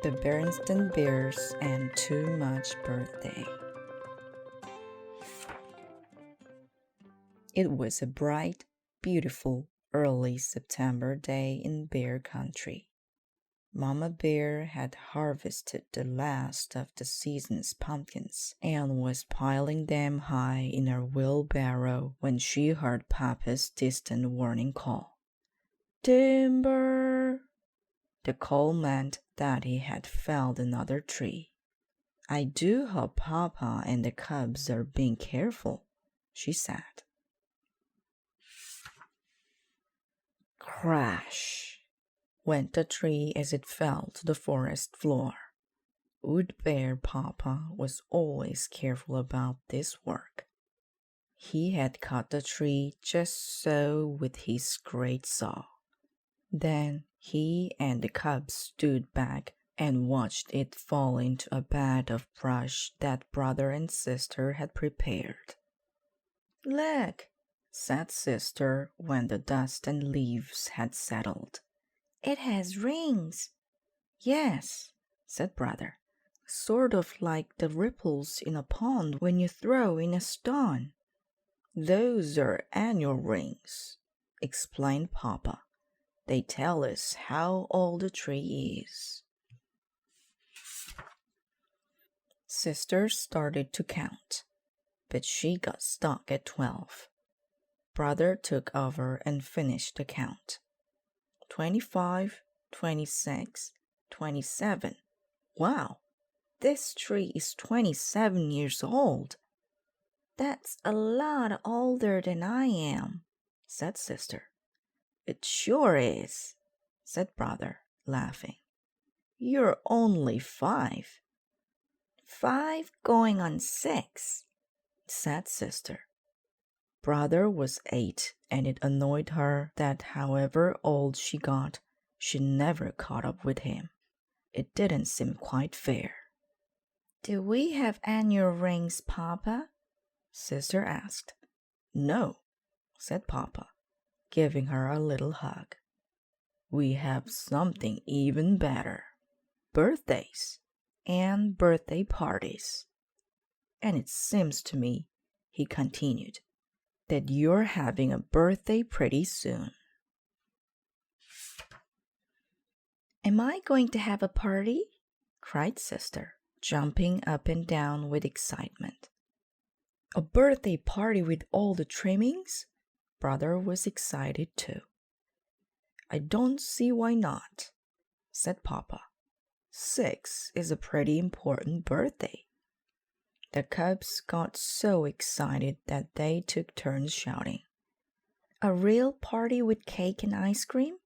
The Berenstain Bears and Too Much Birthday. It was a bright, beautiful, early September day in Bear Country. Mama Bear had harvested the last of the season's pumpkins and was piling them high in her wheelbarrow when she heard Papa's distant warning call. "Timber!" The call meant that he had felled another tree. "I do hope Papa and the cubs are being careful," she said. Crash went the tree as it fell to the forest floor. Wood Bear Papa was always careful about this work. He had cut the tree just so with his great saw. Then he and the cubs stood back and watched it fall into a bed of brush that brother and sister had prepared. "Look," said sister when the dust and leaves had settled. "It has rings." "Yes," said brother, "sort of like the ripples in a pond when you throw in a stone." "Those are annual rings," explained Papa. "They tell us how old the tree is." Sister started to count, but she got stuck at 12. Brother took over and finished the count. 25, 26, 27. "Wow, this tree is 27 years old." "That's a lot older than I am," said sister. "It sure is," said brother, laughing. "You're only 5. 5 going on 6, said sister. Brother was 8, and it annoyed her that however old she got, she never caught up with him. It didn't seem quite fair. "Do we have annual rings, Papa?" sister asked. "No," said Papa, giving her a little hug. "We have something even better. Birthdays and birthday parties. And it seems to me," he continued, "that you're having a birthday pretty soon." "Am I going to have a party?" cried sister, jumping up and down with excitement. "A birthday party with all the trimmings?" Brother was excited too. "I don't see why not," said Papa. 6 is a pretty important birthday. The cubs got so excited that they took turns shouting, "A real party with cake and ice cream?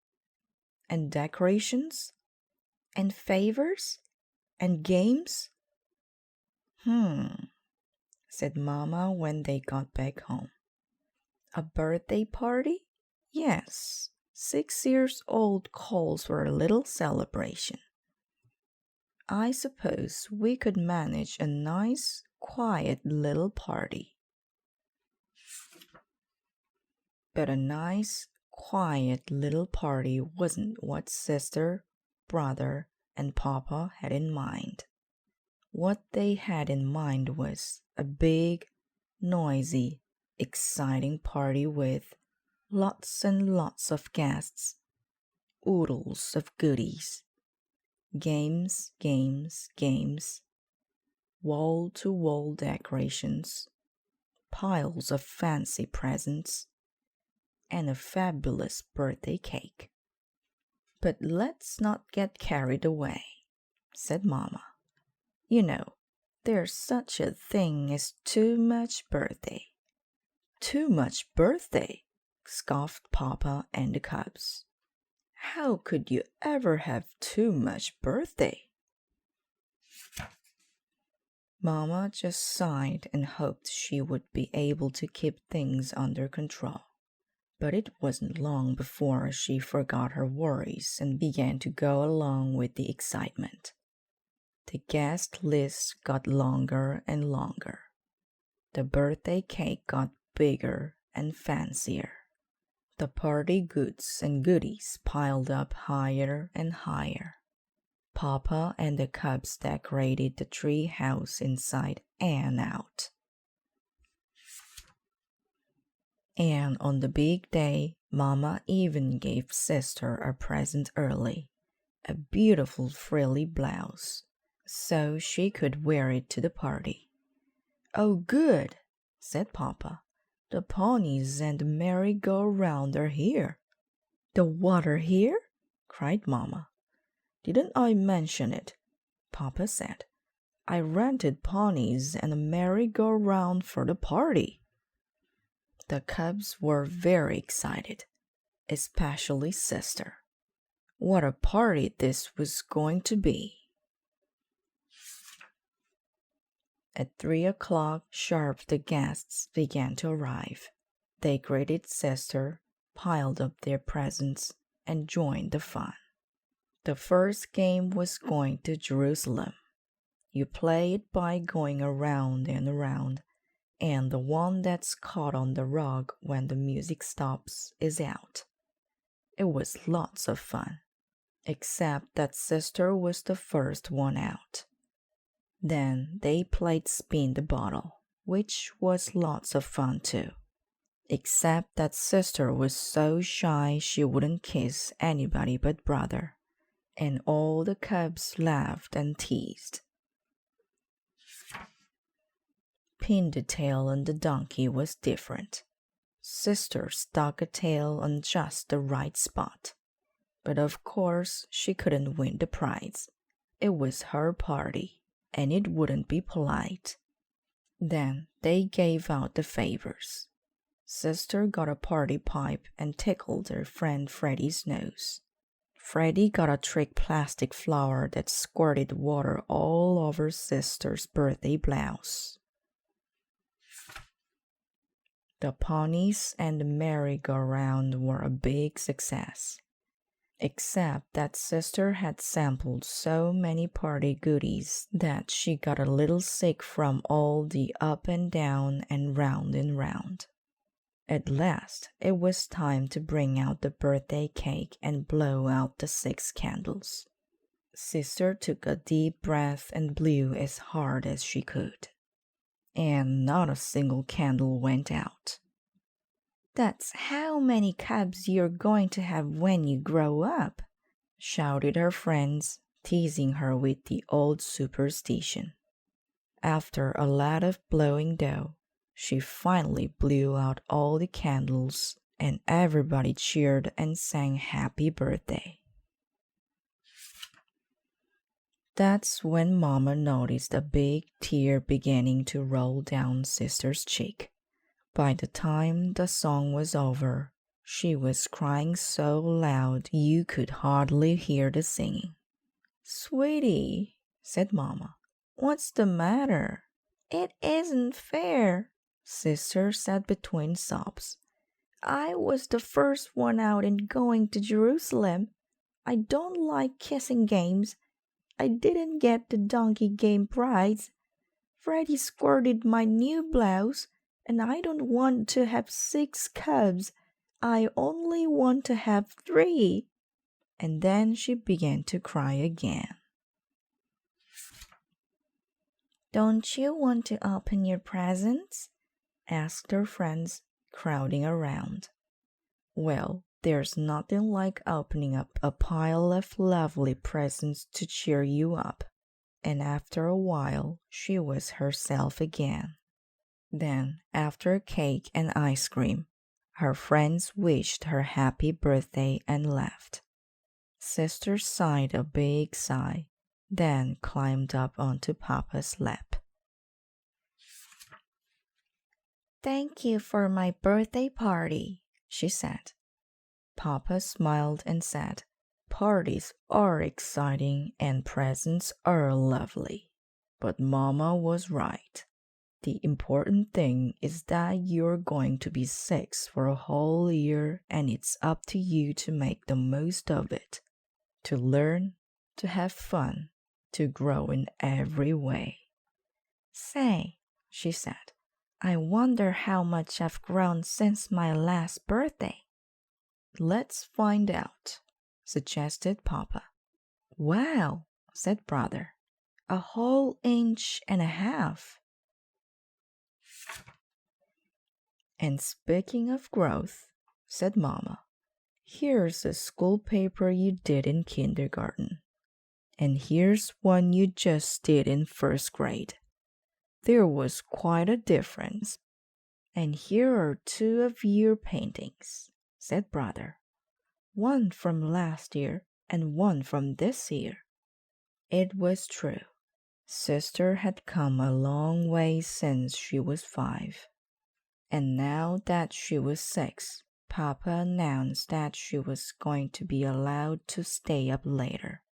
And decorations? And favors? And games?" Said Mama when they got back home. "A birthday party? Yes, 6 years old calls for a little celebration. I suppose we could manage a nice, quiet little party." But a nice, quiet little party wasn't what sister, brother, and Papa had in mind. What they had in mind was a big, noisy, exciting party with lots and lots of guests, oodles of goodies, games, games, games, wall-to-wall decorations, piles of fancy presents, and a fabulous birthday cake. "But let's not get carried away," said Mama. "You know, there's such a thing as too much birthday." "Too much birthday?" scoffed Papa and the cubs. "How could you ever have too much birthday?" Mama just sighed and hoped she would be able to keep things under control. But it wasn't long before she forgot her worries and began to go along with the excitement. The guest list got longer and longer. The birthday cake got bigger and fancier. The party goods and goodies piled up higher and higher. Papa and the cubs decorated the tree house inside and out. And on the big day, Mama even gave Sister a present early, a beautiful frilly blouse, so she could wear it to the party. "Oh, good," said Papa. "The ponies and the merry-go-round are here." "The water here?" cried Mama. "Didn't I mention it?" Papa said. "I rented ponies and a merry-go-round for the party." The cubs were very excited, especially Sister. What a party this was going to be! At 3 o'clock sharp the guests began to arrive. They greeted Sister, piled up their presents, and joined the fun. The first game was going to Jerusalem. You play it by going around and around, and the one that's caught on the rug when the music stops is out. It was lots of fun, except that Sister was the first one out. Then they played Spin the Bottle, which was lots of fun too, except that Sister was so shy she wouldn't kiss anybody but Brother, and all the cubs laughed and teased. Pin the tail on the donkey was different. Sister stuck a tail on just the right spot, but of course she couldn't win the prize. It was her party, and it wouldn't be polite. Then they gave out the favors. Sister got a party pipe and tickled her friend Freddie's nose. Freddie got a trick plastic flower that squirted water all over Sister's birthday blouse. The ponies and the merry-go-round were a big success, except that Sister had sampled so many party goodies that she got a little sick from all the up and down and round and round. At last, it was time to bring out the birthday cake and blow out the 6 candles. Sister took a deep breath and blew as hard as she could, and not a single candle went out. "That's how many cubs you're going to have when you grow up," shouted her friends, teasing her with the old superstition. After a lot of blowing dough, she finally blew out all the candles, and everybody cheered and sang happy birthday. That's when Mama noticed a big tear beginning to roll down Sister's cheek. By the time the song was over, she was crying so loud you could hardly hear the singing. "Sweetie," said Mama, "what's the matter?" "It isn't fair," Sister said between sobs. "I was the first one out in going to Jerusalem. I don't like kissing games. I didn't get the donkey game prize. Freddie squirted my new blouse, and I don't want to have 6 cubs. I only want to have 3. And then she began to cry again. "Don't you want to open your presents?" asked her friends, crowding around. Well, there's nothing like opening up a pile of lovely presents to cheer you up. And after a while, she was herself again. Then, after cake and ice cream, her friends wished her happy birthday and left. Sister sighed a big sigh, then climbed up onto Papa's lap. "Thank you for my birthday party," she said. Papa smiled and said, "Parties are exciting and presents are lovely." But Mama was right. The important thing is that you're going to be 6 for a whole year, and it's up to you to make the most of it, to learn, to have fun, to grow in every way. "Say," she said, "I wonder how much I've grown since my last birthday." "Let's find out," suggested Papa. "Wow," said brother. "A whole inch and a half." "And speaking of growth," said Mamma, "here's a school paper you did in kindergarten. And here's one you just did in first grade. There was quite a difference." "And here are two of your paintings," said brother. "One from last year and one from this year." It was true. Sister had come a long way since she was 5. And now that she was 6, Papa announced that she was going to be allowed to stay up later.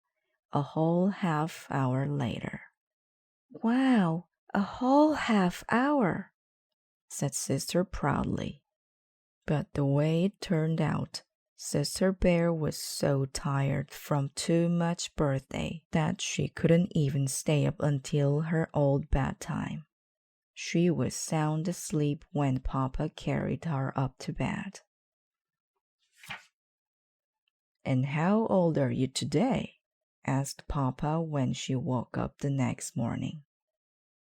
A whole half-hour later. "Wow, a whole half-hour," said Sister proudly. But the way it turned out, Sister Bear was so tired from too much birthday that she couldn't even stay up until her old bedtime. She was sound asleep when Papa carried her up to bed. "And how old are you today?" asked Papa when she woke up the next morning.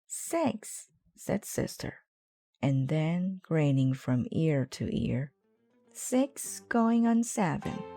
"6," said Sister, and then, grinning from ear to ear, "6 going on 7."